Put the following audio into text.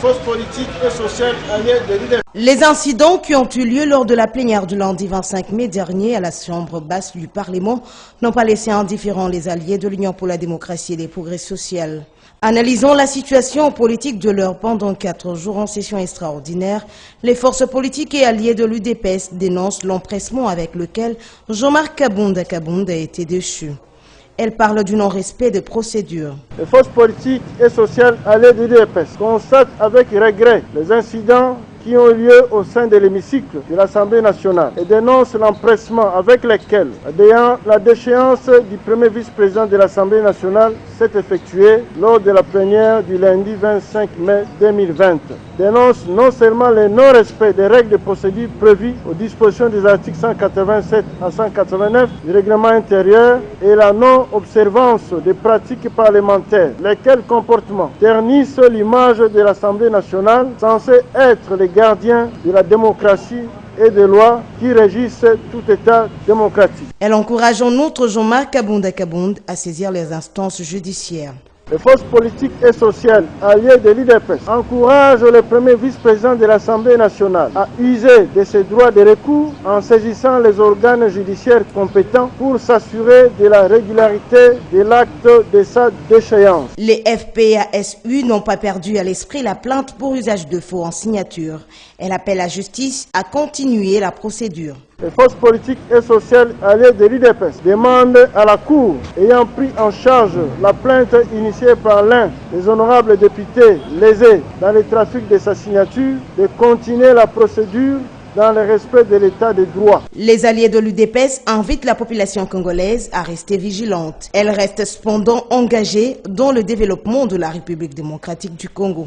forces politiques et sociales alliées de l'UDPS. Les incidents qui ont eu lieu lors de la plénière du lundi 25 mai dernier à la Chambre basse du Parlement n'ont pas laissé indifférents les alliés de l'Union pour la démocratie et les progrès sociaux. Analysons la situation politique de l'heure pendant 4 jours en session extraordinaire. Les forces politiques et alliées de l'UDPS dénoncent l'empressement avec lequel Jean-Marc Kabounda a été déchu. Elle parle du non-respect des procédures. Les forces politiques et sociales alliées de l'UDPS constatent avec regret les incidents qui ont lieu au sein de l'hémicycle de l'Assemblée nationale et dénoncent l'empressement avec lequel la déchéance du premier vice-président de l'Assemblée nationale s'est effectuée lors de la plénière du lundi 25 mai 2020. Dénoncent non seulement le non-respect des règles de procédure prévues aux dispositions des articles 187 à 189 du règlement intérieur et la non-observance des pratiques parlementaires, lesquels comportements ternissent l'image de l'Assemblée nationale censée être les gardiens de la démocratie et des lois qui régissent tout État démocratique. Elle encourage en outre Jean-Marc Kabounda à saisir les instances judiciaires. Les forces politiques et sociales alliées de l'UDPS encouragent le premier vice-président de l'Assemblée nationale à user de ses droits de recours en saisissant les organes judiciaires compétents pour s'assurer de la régularité de l'acte de sa déchéance. Les FPASU n'ont pas perdu à l'esprit la plainte pour usage de faux en signature. Elle appelle la justice à continuer la procédure. Les forces politiques et sociales alliées de l'UDPS demandent à la Cour, ayant pris en charge la plainte initiée par l'un des honorables députés lésés dans le trafic de sa signature, de continuer la procédure dans le respect de l'état de droit. Les alliés de l'UDPS invitent la population congolaise à rester vigilante. Elle reste cependant engagée dans le développement de la République démocratique du Congo.